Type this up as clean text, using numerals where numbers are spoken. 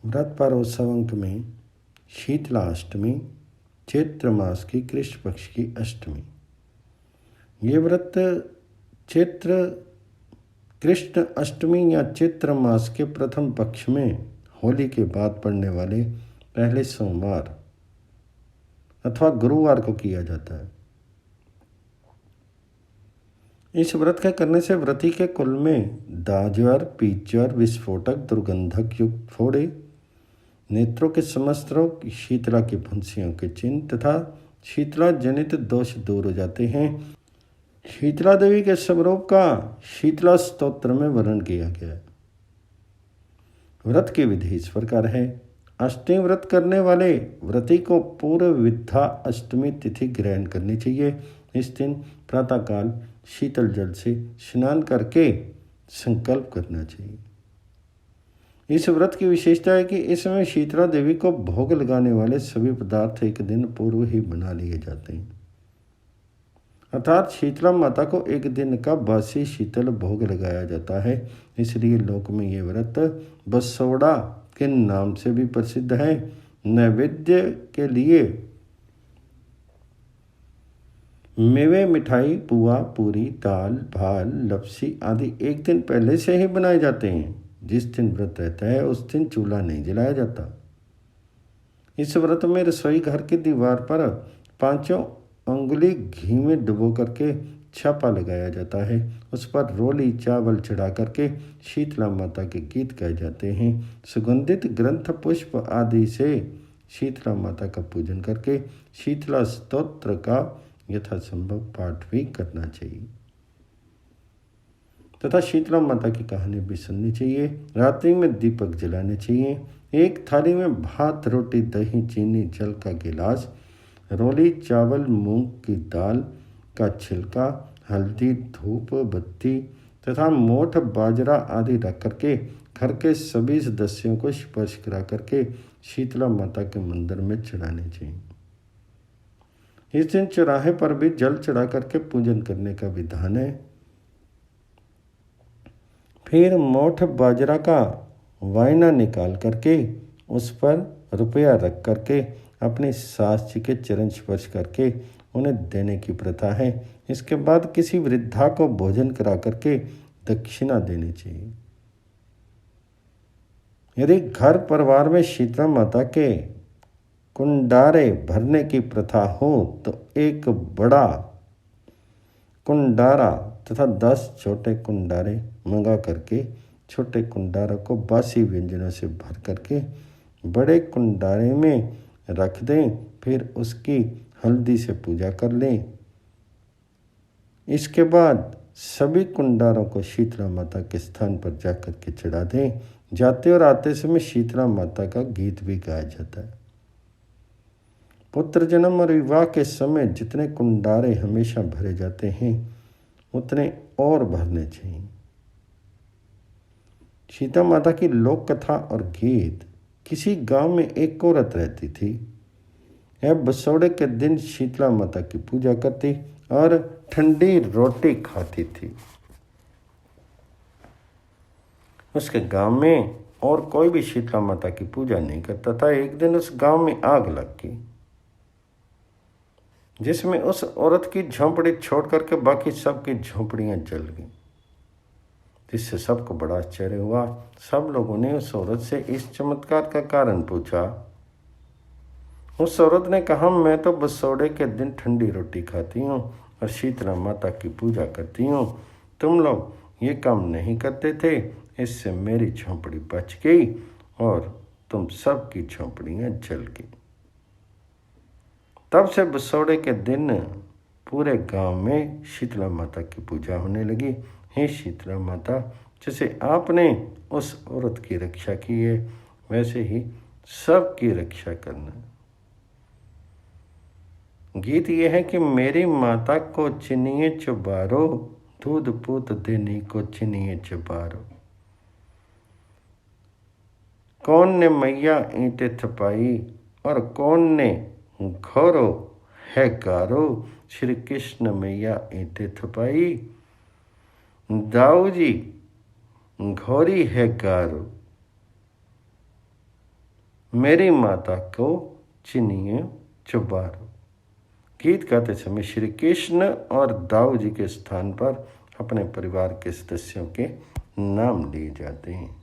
व्रत पर्वोत्सव अंक में शीतला अष्टमी, चैत्र मास की कृष्ण पक्ष की अष्टमी। ये व्रत चैत्र कृष्ण अष्टमी या चैत्र मास के प्रथम पक्ष में होली के बाद पड़ने वाले पहले सोमवार अथवा गुरुवार को किया जाता है। इस व्रत के करने से व्रती के कुल में दाज्वर, पीज्वर, विस्फोटक, दुर्गंधक युक्त फोड़े, नेत्रों के समस्त रोग, शीतला की फुंसियों के चिन्ह तथा शीतला जनित दोष दूर हो जाते हैं। शीतला देवी के स्वरूप का शीतला स्तोत्र में वर्णन किया गया है। व्रत की विधि इस प्रकार है। अष्टमी व्रत करने वाले व्रती को पूर्व विद्या अष्टमी तिथि ग्रहण करनी चाहिए। इस दिन प्रातःकाल शीतल जल से स्नान करके संकल्प करना चाहिए। इस व्रत की विशेषता है कि इसमें शीतला देवी को भोग लगाने वाले सभी पदार्थ एक दिन पूर्व ही बना लिए जाते हैं, अर्थात शीतला माता को एक दिन का बासी शीतल भोग लगाया जाता है। इसलिए लोक में ये व्रत बसोड़ा के नाम से भी प्रसिद्ध है। नैवेद्य के लिए मेवे, मिठाई, पुआ, पूरी, दाल, भाल, लपसी आदि एक दिन पहले से ही बनाए जाते हैं। जिस दिन व्रत रहता है उस दिन चूल्हा नहीं जलाया जाता। इस व्रत में रसोई घर की दीवार पर 5 अंगुली घी में डुबो करके छापा लगाया जाता है। उस पर रोली चावल चढ़ा करके शीतला माता के गीत गाए जाते हैं। सुगंधित ग्रंथ पुष्प आदि से शीतला माता का पूजन करके शीतला स्तोत्र का यथासंभव पाठ भी करना चाहिए तथा शीतला माता की कहानी भी सुननी चाहिए। रात्रि में दीपक जलाने चाहिए। एक थाली में भात, रोटी, दही, चीनी, जल का गिलास, रोली चावल, मूंग की दाल का छिलका, हल्दी, धूप, बत्ती तथा मोठ बाजरा आदि रख करके घर के सभी सदस्यों को स्पर्श करा करके शीतला माता के मंदिर में चढ़ाने चाहिए। इस दिन चौराहे पर भी जल चढ़ा करके पूजन करने का विधान है। फिर मोठ बाजरा का वायना निकाल करके उस पर रुपया रख करके अपनी सास जी के चरण स्पर्श करके उन्हें देने की प्रथा है। इसके बाद किसी वृद्धा को भोजन करा करके दक्षिणा देनी चाहिए। यदि घर परिवार में शीतला माता के कुंडारे भरने की प्रथा हो तो एक बड़ा कुंडारा तथा 10 छोटे कुंडारे मंगा करके छोटे कुंडारों को बासी व्यंजनों से भर करके बड़े कुंडारे में रख दें। फिर उसकी हल्दी से पूजा कर लें। इसके बाद सभी कुंडारों को शीतला माता के स्थान पर जाकर के चढ़ा दें। जाते और आते समय शीतला माता का गीत भी गाया जाता है। पुत्र जन्म और विवाह के समय जितने कुंडारे हमेशा भरे जाते हैं उतने और भरने चाहिए। सीता माता की लोक कथा और गीत। किसी गांव में एक औरत रहती थी। यह बसौड़े के दिन शीतला माता की पूजा करती और ठंडी रोटी खाती थी। उसके गांव में और कोई भी शीतला माता की पूजा नहीं करता था। एक दिन उस गांव में आग लग गई जिसमें उस औरत की झोंपड़ी छोड़ करके बाकी सबकी झोंपड़ियां जल गईं, जिससे सबको बड़ा आश्चर्य हुआ। सब लोगों ने उस औरत से इस चमत्कार का कारण पूछा। उस औरत ने कहा, मैं तो बसौड़े के दिन ठंडी रोटी खाती हूँ और शीतला माता की पूजा करती हूँ। तुम लोग ये काम नहीं करते थे, इससे मेरी झोंपड़ी बच गई और तुम सबकी झोंपड़ियाँ जल गई। तब से बसौड़े के दिन पूरे गांव में शीतला माता की पूजा होने लगी। हे शीतला माता, जैसे आपने उस औरत की रक्षा की है वैसे ही सबकी रक्षा करना। गीत यह है कि मेरी माता को चिनिए चुबारो, दूध पूत देनी को चिनिए चुबारो। कौन ने मैया ईंटें थपाई और कौन ने घोरो है गारो। श्री कृष्ण मैया ईंटें थपाई, दाऊ जी घोरी है गारो। मेरी माता को चिनिए चुबारो। गीत गाते समय श्री कृष्ण और दाऊ जी के स्थान पर अपने परिवार के सदस्यों के नाम लिए जाते हैं।